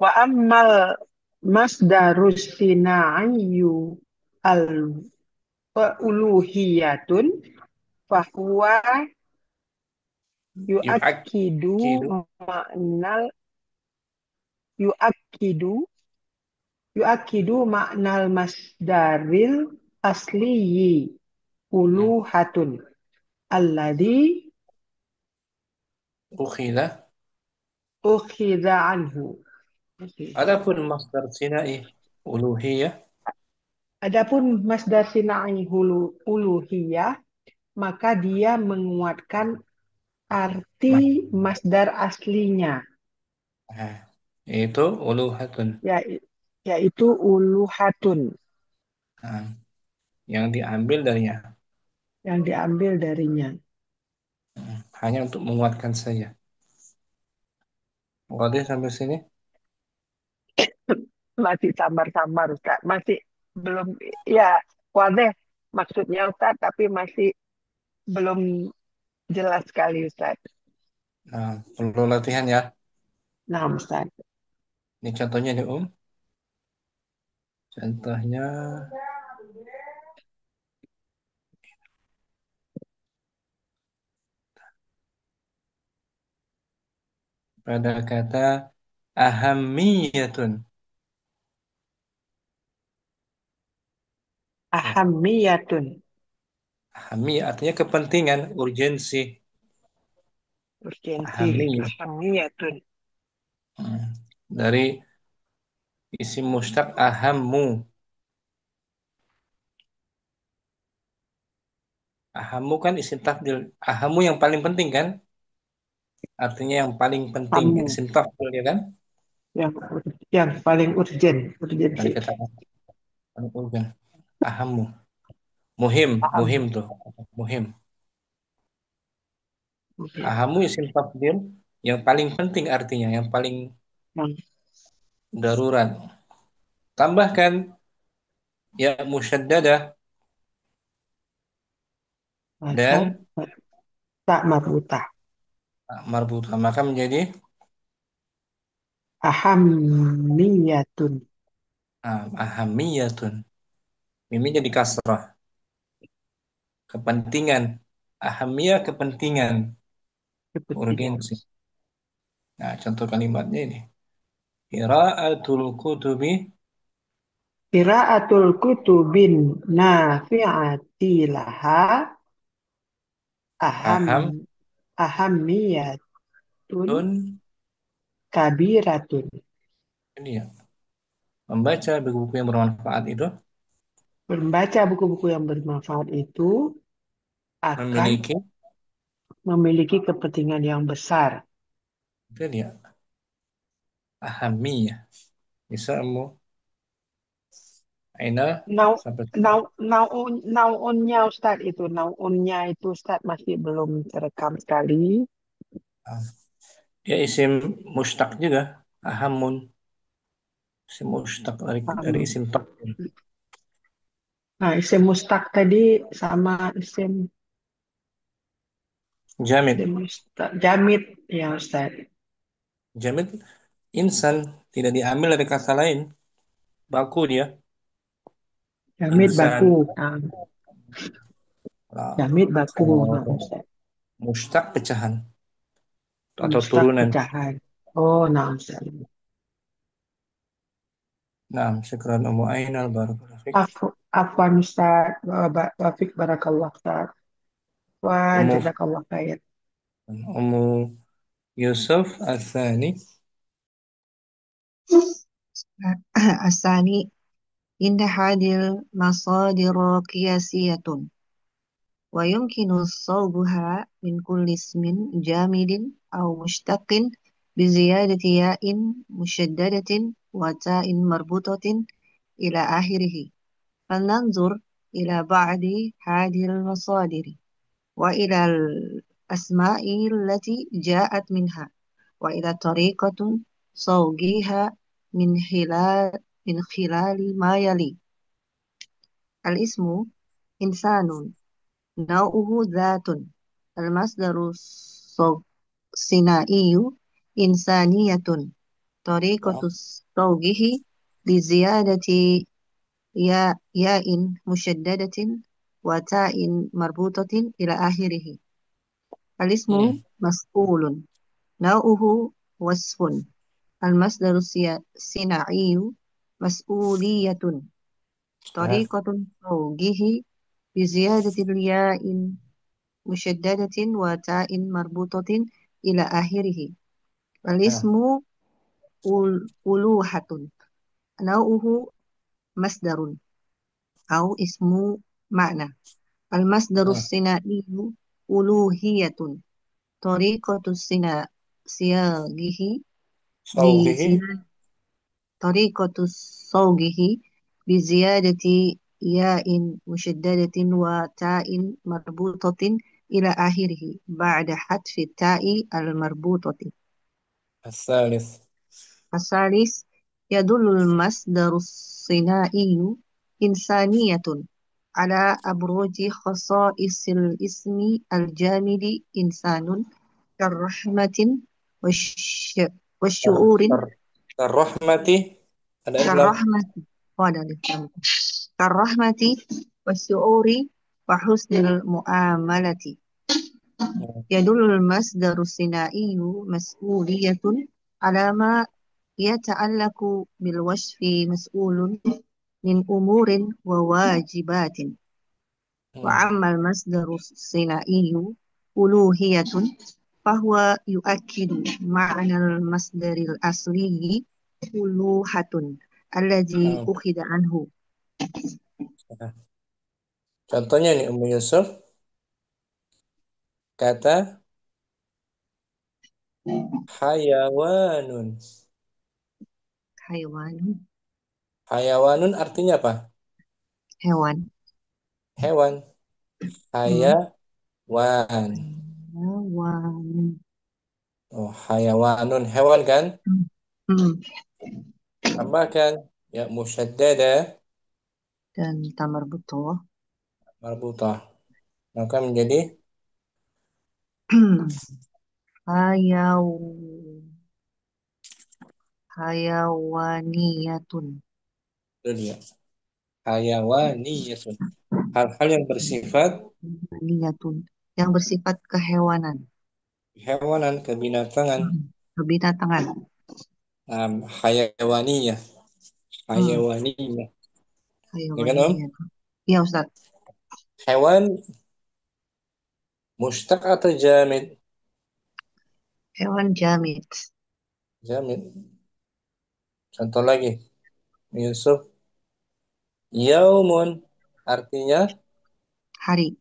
Wa ammal masdarus sinaiyu al uluhiyatun fahuwa yu'akkidu yu'akkidu ma'nal yu'akkidu yu'akkidu ma'nal masdaril asliyi uluhatun alladhi ukhila. ukhidha anhu. Adapun masdar sinai uluhiyah, Adapun masdar sinai uluhiyah, maka dia menguatkan arti masdar aslinya, nah, yaitu uluhatun. yaitu uluhatun, Nah, yang diambil darinya. yang diambil darinya. Hanya untuk menguatkan saja. Oke, sampai sini. Masih samar-samar, Ustaz. Masih belum, ya, wadih maksudnya Ustaz, tapi masih belum jelas sekali, Ustaz. Nah, perlu latihan ya. Nah, Ustaz. Ini contohnya nih, Contohnya pada kata ahamiyatun. Ahamiyatun. Ahamiyah artinya kepentingan, urgensi. Urgensi. Ahamiyah. Ahamiyatun. Dari isim mustaq ahammu. Ahammu kan isim tafdil. Ahammu yang paling penting kan? Artinya yang paling penting. Amu. Isim tafdil ya kan? Yang paling urgen. Urgensi. Dari kata paling urgen. Ahammu. Muhim. Aham. Muhim tuh. Muhim. Ahammu isim tafdil yang paling penting artinya. Yang paling darurat. Tambahkan ya musyaddadah dan tak marbutah. marbutah, maka menjadi Ahamiyatun. ahamiyatun. Mimnya jadi kasrah. Kepentingan. Ahamiyah kepentingan. Urgensi. Nah, contoh kalimatnya ini. Qira'atul kutubi. Qira'atul kutubin nafi'ati laha ahamiyatun Tun. kabiratun. Ini ya. Membaca buku-buku yang bermanfaat itu. Membaca buku-buku yang bermanfaat itu akan memiliki kepentingan yang besar. Itu dia. Ahamiyah. Bisa mu. Aina. Nau'unnya Ustaz itu. Nau'unnya itu Ustaz masih belum terekam sekali. Ya isim mustaq juga. Ahamun. Isim mustaq dari isim tafdil. Nah, isim mustaq tadi sama isim Jamid. Jamid ya Ustaz. Jamid insan tidak diambil dari kata lain. Baku dia. Jamid Insan. baku. Jamid baku. Nah, Ustaz. Mustaq pecahan atau Mustaq turunan. pecahan. Oh, nah, Ustaz. Nah, syukran Ummu Ainal barakallahu fik. Afwan Ustaz. Wafik barakallah Ustaz. Wah, Ummu jazakallah khair. Ummu Yusuf Al-Thani. الثاني إن هذه المصادر قياسية ويمكن صوبها من كل اسم جامد أو مشتق بزيادة ياء مشددة وتاء مربوطة إلى آخره. فلننظر إلى بعض هذه المصادر وإلى الأسماء التي جاءت منها وإلى طريقة صوغها من خلال ما يلي: الاسم إنسان، نوعه ذات، المصدر الثنائي إنسانية، طريقة Nah, صوغه بزيادة ياء مشددة وتاء مربوطة إلى آخره. الاسم مسؤول، نوعه وصف، المصدر الصناعي مسؤولية، طريقة صوغه بزيادة الياء مشددة وتاء مربوطة إلى آخره. الاسم ألوحة، نوعه مصدر أو اسم معنى، المصدر الصناعي ألوهية، طريقة صياغه صوغه طريقة صوغه بزيادة ياء مشددة وتاء مربوطة إلى آخره بعد حذف التاء المربوطة. الثالث. الثالث يدل المصدر الصناعي إنسانية على أبرز خصائص الاسم الجامد إنسان كالرحمة والشعور الرحمة ada islam. كالرحمة كالرحمة والشعور وحسن المعاملة. يدل المصدر الصناعي مسؤولية على ما يتعلق بالوصف مسؤول من أمور وواجبات. وأما المصدر الصناعي ألوهية فهو يؤكد معنى المصدر الأصلي ألوهة الذي أخذ عنه. Contohnya nih Ummu Yusuf, kata hayawanun. Hewan, Hayawanun artinya apa? hewan, Hewan. Hayawan. hewan. Oh, hayawanun hewan kan? Hmm. Tambahkan ya musyaddada Dan tamar butuh marbutah. Maka menjadi hayaw hayawaniyatun. itu dia. Hayawaniyatun. Hal-hal yang bersifat Hayawaniyatun yang bersifat kehewanan, hewanan, kebinatangan. kebinatangan. Hayawaniyah. Hmm. Hayawaniyah. Ya kan Om? Hayawaniyatun. Iya Ustaz. Hewan mustaq atau jamid? Hewan jamid. Jamid. Contoh lagi. Yusuf. Yaumun artinya Hari.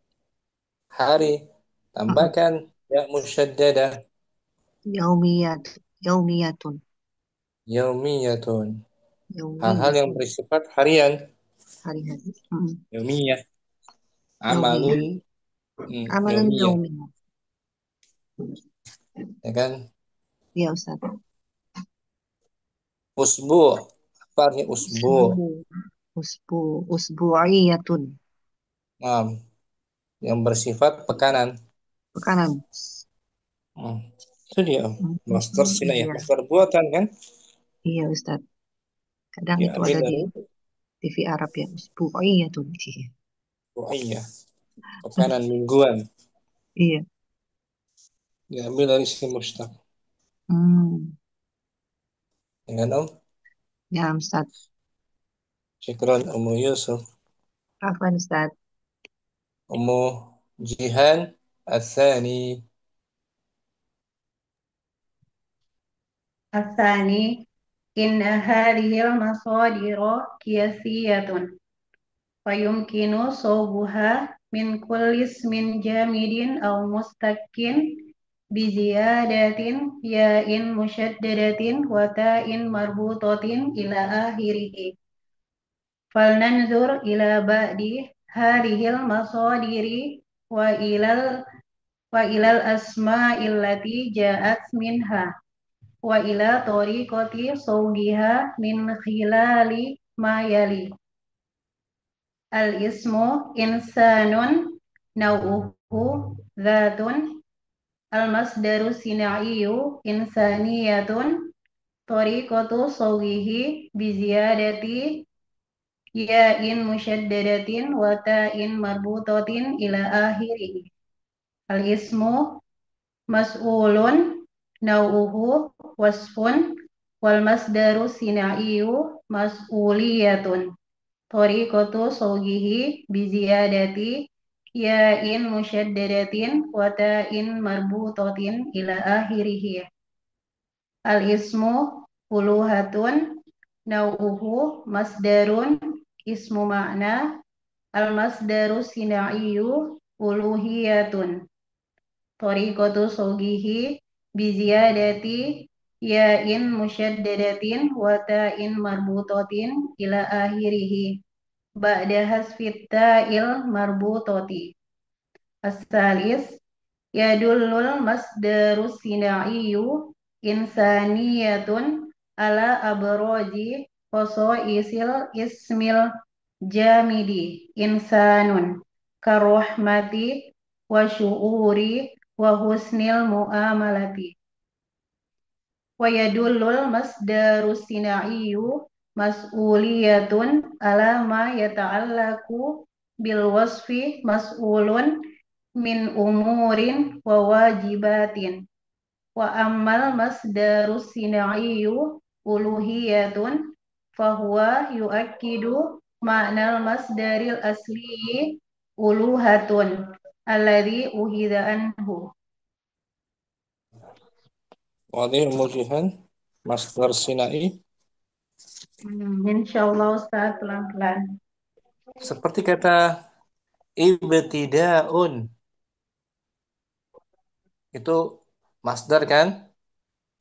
hari. Mm-mm. Tambahkan ya musyaddada Yaumiyat. Yaumiyatun. yaumiyatun. Hal-hal yang Yaumiyatun. bersifat harian. Hari-hari. Mm-mm. Yaumiyah. Yaumiyah. Amalun Amalan yaumiyah. yaumiyah. Ya kan? Iya Ustaz. Usbu. Apa artinya usbu? Usbu'iyatun. Nah, yang bersifat pekanan. Pekanan. Itu dia. Master sila ya. Iya. Master buatan kan? Iya Ustaz. Kadang itu Diambil ada di dari TV Arab ya. Usbu'iyatun. oh iya. Pekanan mingguan. Iya. diambil dari isim mushtaq. Ya kan, Om? Ya, Ustaz. Syukran, Ummu Yusuf. Afwan, Ustaz. Ummu Jihan Asani. الثاني إن هذه المصادر قياسية فيمكن صوبها من كل اسم جامد أو مستك بزيادة ياء مشددة وتاء مربوطة إلى آخره. فلننظر إلى بعض هذه المصادر وإلى الأسماء التي جاءت منها وإلى طريقة صوغها من خلال ما يلي. الاسم إنسان نوعه ذات. المصدر الصناعي إنسانية. طريقة صوغه بزيادة ياء مشددة وتاء مربوطة إلى آخره. الاسم مسؤول نوعه وصف. والمصدر الصناعي مسؤولية. طريقة صوغه بزيادة ياء مشددة وتاء مربوطة إلى آخره. الاسم ألوهة نوعه مصدر اسم معنى. المصدر الصناعي ألوهية. طريقة صوغه بزيادة ياء مشددة وتاء مربوطة إلى آخره بعد حذف التاء المربوطة. الثالث يدل المصدر الصناعي إنسانية على أبراج خصائص الاسم الجامد إنسان كالرحمة وشعور وحسن المعاملة. ويدل المصدر الصناعي مسؤولية على ما يتعلق بالوصف مسؤول من أمور وواجبات. وأما المصدر الصناعي ألوهية فهو يؤكد معنى المصدر الأصلي ألوهة الذي أخذ عنه. Wadih Ummu Jihan, Masdar Sinai. Insyaallah Ustaz, pelan-pelan. Seperti kata ibtida'un. Itu masdar kan?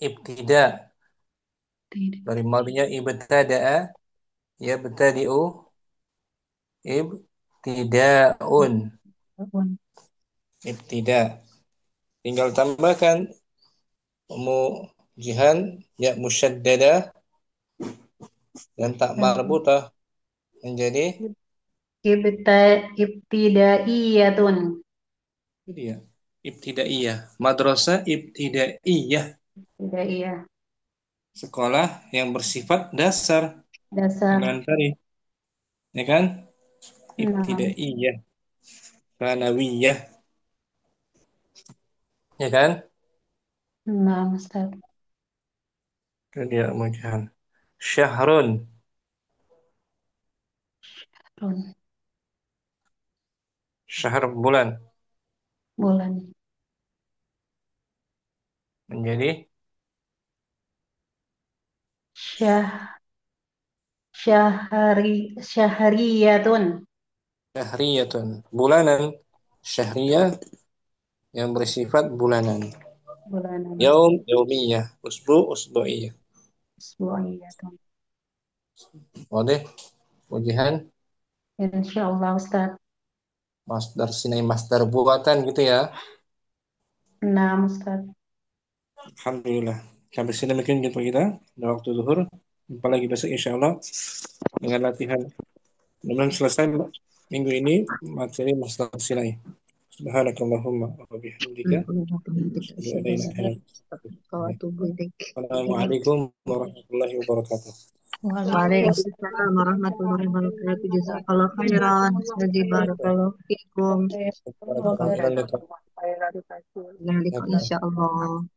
Ibtida. Dari madinya ibtada'a, ya betadi'u, ibtida'un. Ibtida. Tinggal tambahkan Ummu Jihan ya musyaddada dan tak marbutah menjadi Ibtidaiyatun. itu dia. Ibtidaiyah. Madrasah ibtidaiyah. Ibtidaiyah. Sekolah yang bersifat dasar. Dasar. Elementary. Ya kan? Ibtidaiyah. Thanawiyah. Ya kan? Nah, Ustaz. Itu dia Ummu Jihan. Syahrun. Syahr bulan. Bulan. Menjadi Syahriyatun. syahriyatun. Bulanan. Syahriyah yang bersifat bulanan. Bulanan. Yaum, yaumiyah. Usbu, usbu'iyah. Usbu'iyatun. Wadah. Ujihan. Insyaallah Ustaz. Masdar sinai masdar buatan gitu ya. Nah, Ustaz. Alhamdulillah. Sampai sini mungkin jumpa kita. Udah waktu zuhur. Jumpa lagi besok insyaallah dengan latihan. Mudah-mudahan selesai minggu ini materi masdar sinai. Subhanakallahumma wa bihamdika. Assalamualaikum warahmatullahi wabarakatuh. Waalaikumsalam warahmatullahi wabarakatuh. Jazakallah khairan. Jadi barakallahu fikum. Barakallahu fiik. Terima kasih. Insya Allah.